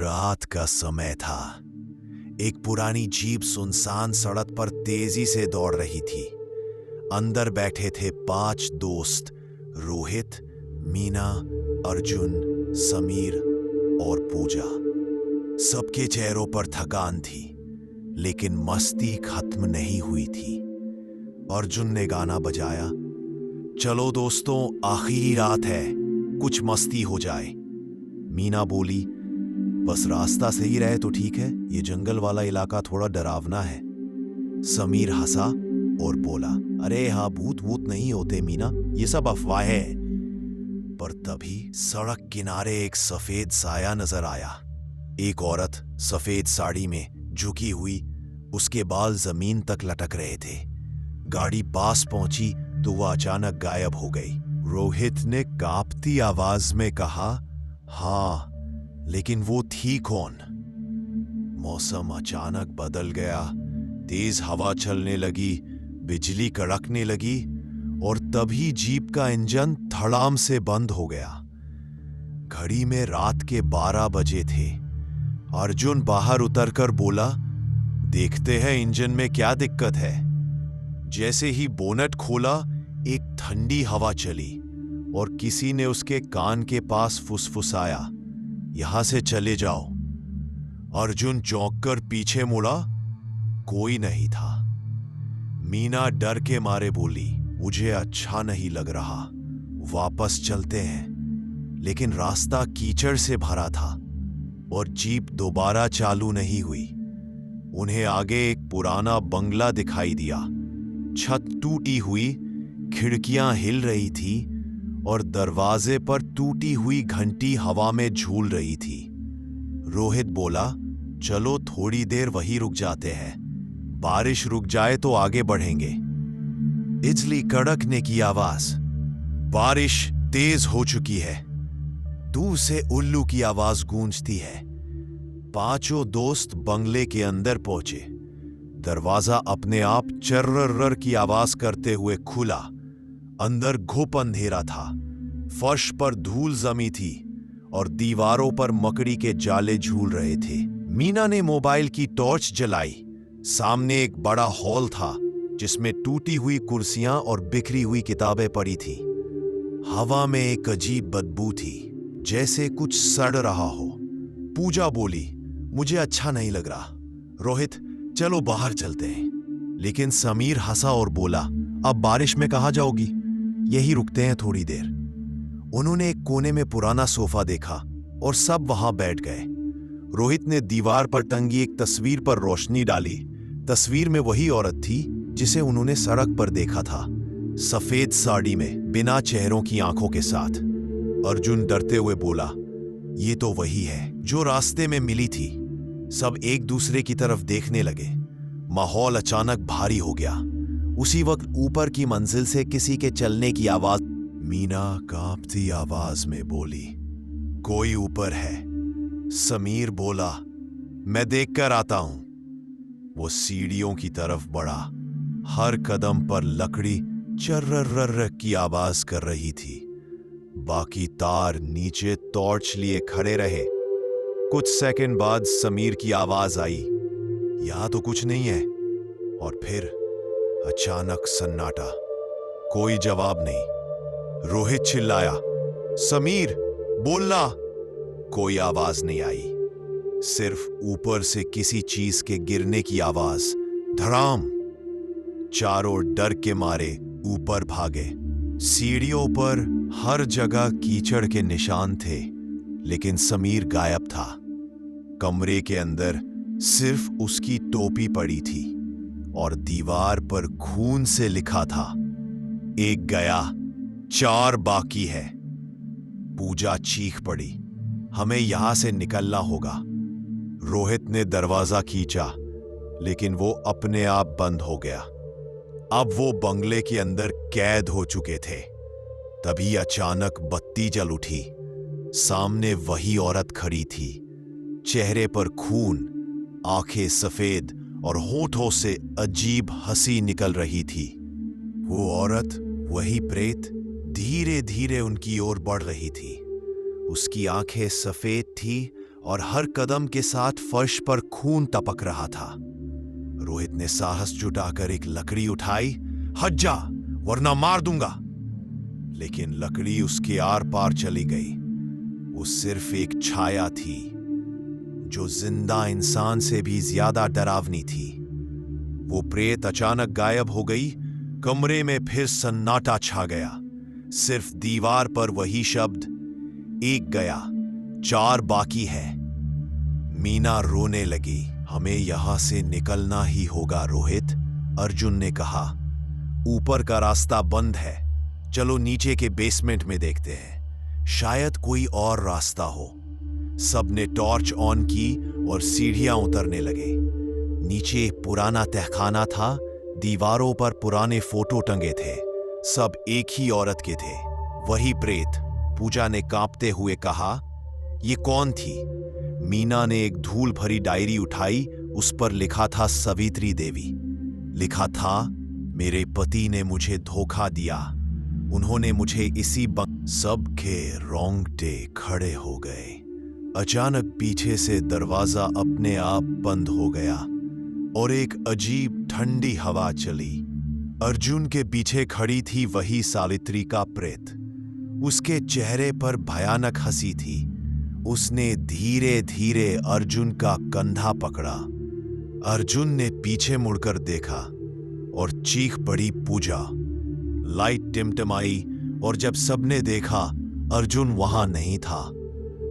रात का समय था। एक पुरानी जीप सुनसान सड़क पर तेजी से दौड़ रही थी। अंदर बैठे थे 5 दोस्त, रोहित, मीना, अर्जुन, समीर और पूजा। सबके चेहरों पर थकान थी, लेकिन मस्ती खत्म नहीं हुई थी। अर्जुन ने गाना बजाया, चलो दोस्तों, आखिरी रात है, कुछ मस्ती हो जाए। मीना बोली, बस रास्ता सही रहे तो ठीक है, ये जंगल वाला इलाका थोड़ा डरावना है। समीर हंसा और बोला, अरे हाँ, भूत भूत नहीं होते मीना, ये सब अफवाहें हैं। पर तभी सड़क किनारे एक सफेद साया नजर आया। एक औरत सफेद साड़ी में झुकी हुई, उसके बाल जमीन तक लटक रहे थे। गाड़ी पास पहुंची तो वह अचानक गायब हो गई। रोहित ने कांपती आवाज में कहा, हाँ, लेकिन वो थी कौन? मौसम अचानक बदल गया। तेज हवा चलने लगी, बिजली कड़कने लगी और तभी जीप का इंजन धड़ाम से बंद हो गया। घड़ी में रात के 12 बजे थे। अर्जुन बाहर उतरकर बोला, देखते हैं इंजन में क्या दिक्कत है। जैसे ही बोनट खोला, एक ठंडी हवा चली और किसी ने उसके कान के पास फुसफुसाया, यहां से चले जाओ। अर्जुन चौंककर पीछे मुड़ा, कोई नहीं था। मीना डर के मारे बोली, मुझे अच्छा नहीं लग रहा, वापस चलते हैं। लेकिन रास्ता कीचड़ से भरा था और जीप दोबारा चालू नहीं हुई। उन्हें आगे एक पुराना बंगला दिखाई दिया। छत टूटी हुई, खिड़कियां हिल रही थी और दरवाजे पर टूटी हुई घंटी हवा में झूल रही थी। रोहित बोला, चलो थोड़ी देर वहीं रुक जाते हैं, बारिश रुक जाए तो आगे बढ़ेंगे। बिजली कड़कने की आवाज, बारिश तेज हो चुकी है। दूर से उल्लू की आवाज गूंजती है। 5 दोस्त बंगले के अंदर पहुंचे। दरवाजा अपने आप चर्रर की आवाज करते हुए खुला। अंदर घुप अंधेरा था। फर्श पर धूल जमी थी और दीवारों पर मकड़ी के जाले झूल रहे थे। मीना ने मोबाइल की टॉर्च जलाई। सामने एक बड़ा हॉल था जिसमें टूटी हुई कुर्सियां और बिखरी हुई किताबें पड़ी थी। हवा में एक अजीब बदबू थी, जैसे कुछ सड़ रहा हो। पूजा बोली, मुझे अच्छा नहीं लग रहा। रोहित, चलो बाहर चलते हैं। लेकिन समीर हंसा और बोला, अब बारिश में कहाँ जाओगी, यही रुकते हैं थोड़ी देर। उन्होंने एक कोने में पुराना सोफा देखा और सब वहां बैठ गए। रोहित ने दीवार पर टंगी एक तस्वीर पर रोशनी डाली। तस्वीर में वही औरत थी जिसे उन्होंने सड़क पर देखा था, सफेद साड़ी में, बिना चेहरों की आंखों के साथ। अर्जुन डरते हुए बोला, ये तो वही है जो रास्ते में मिली थी। सब एक दूसरे की तरफ देखने लगे। माहौल अचानक भारी हो गया। उसी वक्त ऊपर की मंजिल से किसी के चलने की आवाज। मीना कांपती आवाज में बोली, कोई ऊपर है। समीर बोला, मैं देखकर आता हूं। वो सीढ़ियों की तरफ बढ़ा। हर कदम पर लकड़ी चर्रर की आवाज कर रही थी। बाकी तार नीचे टॉर्च लिए खड़े रहे। कुछ सेकंड बाद समीर की आवाज आई, यहां तो कुछ नहीं है। और फिर अचानक सन्नाटा, कोई जवाब नहीं। रोहित चिल्लाया, समीर बोलना। कोई आवाज नहीं आई, सिर्फ ऊपर से किसी चीज के गिरने की आवाज, धड़ाम। चारों डर के मारे ऊपर भागे। सीढ़ियों पर हर जगह कीचड़ के निशान थे, लेकिन समीर गायब था। कमरे के अंदर सिर्फ उसकी टोपी पड़ी थी और दीवार पर खून से लिखा था, एक गया, 4 बाकी है। पूजा चीख पड़ी, हमें यहां से निकलना होगा। रोहित ने दरवाजा खींचा, लेकिन वो अपने आप बंद हो गया। अब वो बंगले के अंदर कैद हो चुके थे। तभी अचानक बत्ती जल उठी। सामने वही औरत खड़ी थी, चेहरे पर खून, आंखें सफेद और होठों से अजीब हंसी निकल रही थी। वो औरत, वही प्रेत, धीरे धीरे उनकी ओर बढ़ रही थी। उसकी आंखें सफेद थी और हर कदम के साथ फर्श पर खून टपक रहा था। रोहित ने साहस जुटाकर एक लकड़ी उठाई। हट जा वरना मार दूंगा। लेकिन लकड़ी उसके आर पार चली गई। वो सिर्फ एक छाया थी जो जिंदा इंसान से भी ज्यादा डरावनी थी। वो प्रेत अचानक गायब हो गई। कमरे में फिर सन्नाटा छा गया। सिर्फ दीवार पर वही शब्द, एक गया, 4 बाकी है। मीना रोने लगी। हमें यहां से निकलना ही होगा रोहित, अर्जुन ने कहा। ऊपर का रास्ता बंद है। चलो नीचे के बेसमेंट में देखते हैं, शायद कोई और रास्ता हो। सबने टॉर्च ऑन की और सीढ़ियां उतरने लगे। नीचे पुराना तहखाना था। दीवारों पर पुराने फोटो टंगे थे। सब एक ही औरत के थे, वही प्रेत। पूजा ने कांपते हुए कहा, ये कौन थी? मीना ने एक धूल भरी डायरी उठाई। उस पर लिखा था सवित्री देवी। लिखा था, मेरे पति ने मुझे धोखा दिया। उन्होंने मुझे इसी सबके रोंगटे खड़े हो गए। अचानक पीछे से दरवाजा अपने आप बंद हो गया और एक अजीब ठंडी हवा चली। अर्जुन के पीछे खड़ी थी वही सावित्री का प्रेत। उसके चेहरे पर भयानक हंसी थी। उसने धीरे धीरे अर्जुन का कंधा पकड़ा। अर्जुन ने पीछे मुड़कर देखा और चीख पड़ी पूजा। लाइट टिमटिमाई और जब सबने देखा, अर्जुन वहां नहीं था।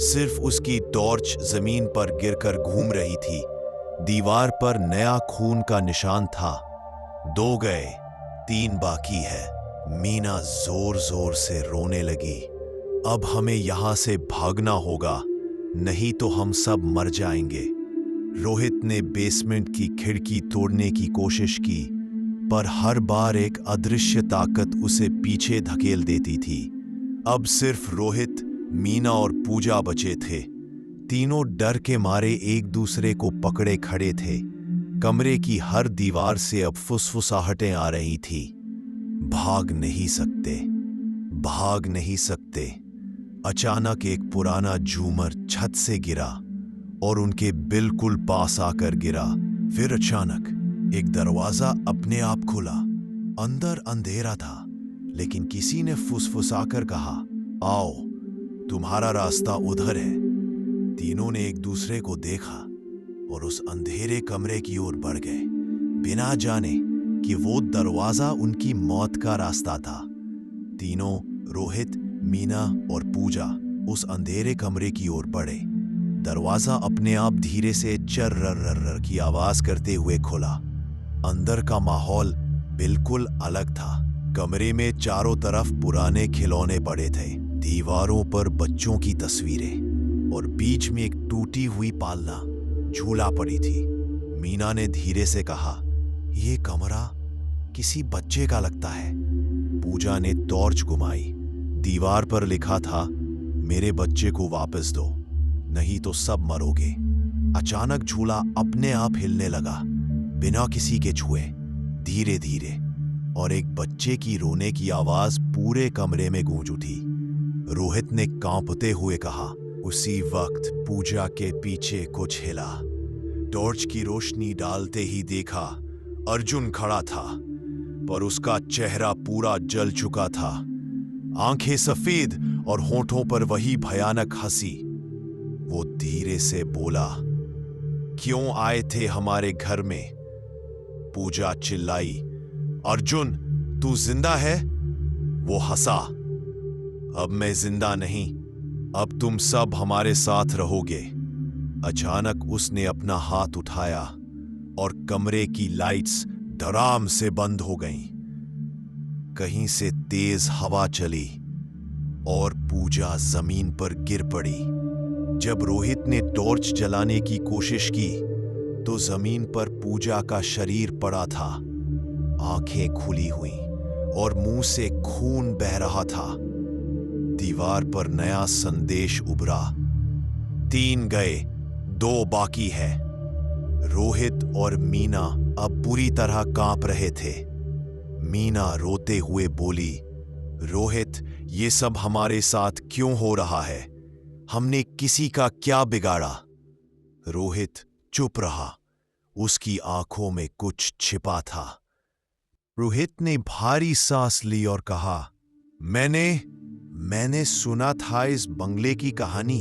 सिर्फ उसकी टॉर्च जमीन पर गिरकर घूम रही थी। दीवार पर नया खून का निशान था। 2 गए, 3 बाकी है। मीना जोर जोर से रोने लगी। अब हमें यहां से भागना होगा, नहीं तो हम सब मर जाएंगे। रोहित ने बेसमेंट की खिड़की तोड़ने की कोशिश की, पर हर बार एक अदृश्य ताकत उसे पीछे धकेल देती थी। अब सिर्फ रोहित, मीना और पूजा बचे थे। तीनों डर के मारे एक दूसरे को पकड़े खड़े थे। कमरे की हर दीवार से अब फुसफुसाहटें आ रही थी। भाग नहीं सकते, भाग नहीं सकते। अचानक एक पुराना झूमर छत से गिरा और उनके बिल्कुल पास आकर गिरा। फिर अचानक एक दरवाजा अपने आप खुला। अंदर अंधेरा था, लेकिन किसी ने फुसफुसाकर कहा, आओ, तुम्हारा रास्ता उधर है। तीनों ने एक दूसरे को देखा और उस अंधेरे कमरे की ओर बढ़ गए, बिना जाने कि वो दरवाजा उनकी मौत का रास्ता था। तीनों, रोहित, मीना और पूजा, उस अंधेरे कमरे की ओर बढ़े। दरवाजा अपने आप धीरे से चर्र की आवाज करते हुए खुला। अंदर का माहौल बिल्कुल अलग था। कमरे में चारों तरफ पुराने खिलौने पड़े थे। दीवारों पर बच्चों की तस्वीरें और बीच में एक टूटी हुई पालना झूला पड़ी थी। मीना ने धीरे से कहा, यह कमरा किसी बच्चे का लगता है। पूजा ने टॉर्च घुमाई। दीवार पर लिखा था, मेरे बच्चे को वापस दो, नहीं तो सब मरोगे। अचानक झूला अपने आप हिलने लगा, बिना किसी के छुए, धीरे धीरे, और एक बच्चे की रोने की आवाज पूरे कमरे में गूंज उठी। रोहित ने कांपते हुए कहा। उसी वक्त पूजा के पीछे कुछ हिला। टॉर्च की रोशनी डालते ही देखा अर्जुन खड़ा था, पर उसका चेहरा पूरा जल चुका था। आंखें सफेद और होठों पर वही भयानक हंसी। वो धीरे से बोला, क्यों आए थे हमारे घर में? पूजा चिल्लाई, अर्जुन, तू जिंदा है? वो हंसा, अब मैं जिंदा नहीं, अब तुम सब हमारे साथ रहोगे। अचानक उसने अपना हाथ उठाया और कमरे की लाइट्स धड़ाम से बंद हो गईं। कहीं से तेज हवा चली और पूजा जमीन पर गिर पड़ी। जब रोहित ने टॉर्च जलाने की कोशिश की तो जमीन पर पूजा का शरीर पड़ा था। आंखें खुली हुईं और मुंह से खून बह रहा था। दीवार पर नया संदेश उभरा, 3 गए, 2 बाकी है। रोहित और मीना अब बुरी तरह कांप रहे थे। मीना रोते हुए बोली, रोहित, ये सब हमारे साथ क्यों हो रहा है? हमने किसी का क्या बिगाड़ा? रोहित चुप रहा। उसकी आंखों में कुछ छिपा था। रोहित ने भारी सांस ली और कहा, मैंने सुना था इस बंगले की कहानी।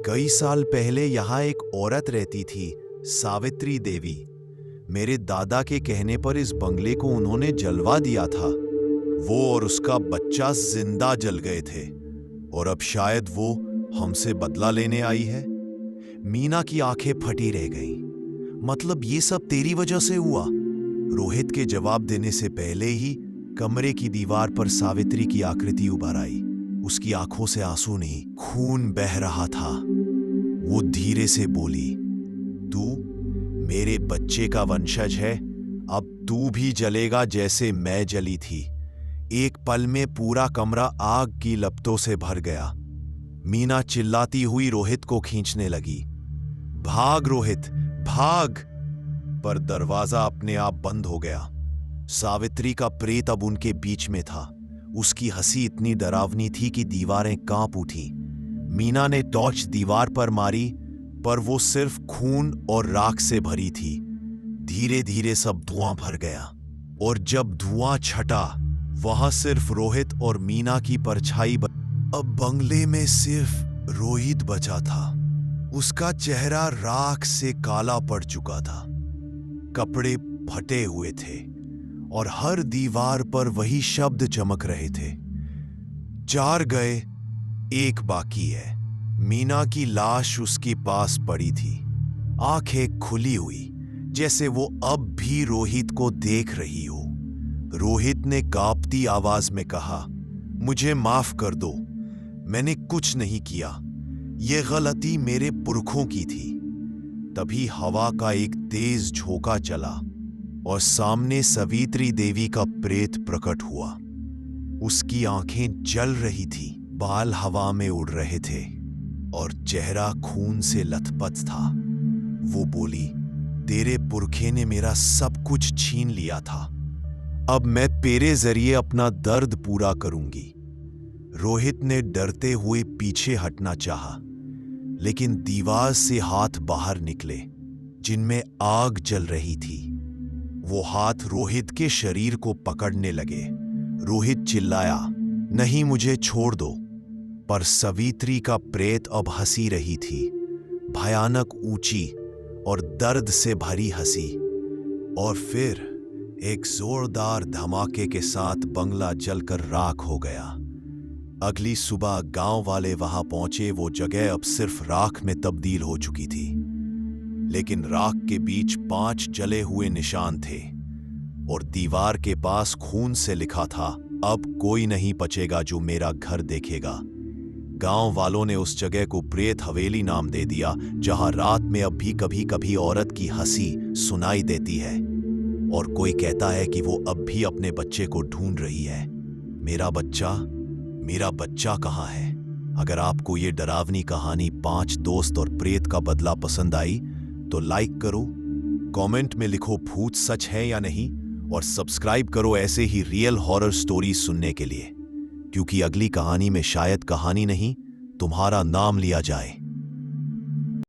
कई साल पहले यहां एक औरत रहती थी, सावित्री देवी। मेरे दादा के कहने पर इस बंगले को उन्होंने जलवा दिया था। वो और उसका बच्चा जिंदा जल गए थे और अब शायद वो हमसे बदला लेने आई है। मीना की आंखें फटी रह गईं। मतलब ये सब तेरी वजह से हुआ? रोहित के जवाब देने से पहले ही कमरे की दीवार पर सावित्री की आकृति उभर आई। उसकी आंखों से आंसू नहीं, खून बह रहा था। वो धीरे से बोली, तू मेरे बच्चे का वंशज है, अब तू भी जलेगा जैसे मैं जली थी। एक पल में पूरा कमरा आग की लपटों से भर गया। मीना चिल्लाती हुई रोहित को खींचने लगी। भाग रोहित, भाग! पर दरवाजा अपने आप बंद हो गया। सावित्री का प्रेत अब उनके बीच में था। उसकी हंसी इतनी डरावनी थी कि दीवारें कांप उठी। मीना ने टॉर्च दीवार पर मारी, पर वो सिर्फ खून और राख से भरी थी। धीरे धीरे सब धुआं भर गया और जब धुआं छटा, वहां सिर्फ रोहित और मीना की परछाई अब बंगले में सिर्फ रोहित बचा था। उसका चेहरा राख से काला पड़ चुका था। कपड़े फटे हुए थे और हर दीवार पर वही शब्द चमक रहे थे, 4 गए, 1 बाकी है। मीना की लाश उसके पास पड़ी थी, आंखें खुली हुई, जैसे वो अब भी रोहित को देख रही हो। रोहित ने कांपती आवाज में कहा, मुझे माफ कर दो, मैंने कुछ नहीं किया। ये गलती मेरे पुरखों की थी। तभी हवा का एक तेज झोंका चला और सामने सावित्री देवी का प्रेत प्रकट हुआ। उसकी आंखें जल रही थी, बाल हवा में उड़ रहे थे और चेहरा खून से लथपथ था। वो बोली, तेरे पुरखे ने मेरा सब कुछ छीन लिया था, अब मैं तेरे जरिए अपना दर्द पूरा करूंगी। रोहित ने डरते हुए पीछे हटना चाहा, लेकिन दीवार से हाथ बाहर निकले जिनमें आग जल रही थी। वो हाथ रोहित के शरीर को पकड़ने लगे। रोहित चिल्लाया, नहीं, मुझे छोड़ दो। पर सावित्री का प्रेत अब हंसी रही थी, भयानक ऊंची और दर्द से भरी हंसी। और फिर एक जोरदार धमाके के साथ बंगला जलकर राख हो गया। अगली सुबह गांव वाले वहां पहुंचे। वो जगह अब सिर्फ राख में तब्दील हो चुकी थी, लेकिन राख के बीच 5 जले हुए निशान थे और दीवार के पास खून से लिखा था, अब कोई नहीं बचेगा जो मेरा घर देखेगा। गांव वालों ने उस जगह को प्रेत हवेली नाम दे दिया, जहां रात में अब भी कभी कभी औरत की हंसी सुनाई देती है और कोई कहता है कि वो अब भी अपने बच्चे को ढूंढ रही है। मेरा बच्चा कहाँ है? अगर आपको ये डरावनी कहानी 5 दोस्त और प्रेत का बदला पसंद आई तो लाइक करो, कमेंट में लिखो भूत सच है या नहीं, और सब्सक्राइब करो ऐसे ही रियल हॉरर स्टोरीज सुनने के लिए, क्योंकि अगली कहानी में शायद कहानी नहीं, तुम्हारा नाम लिया जाए।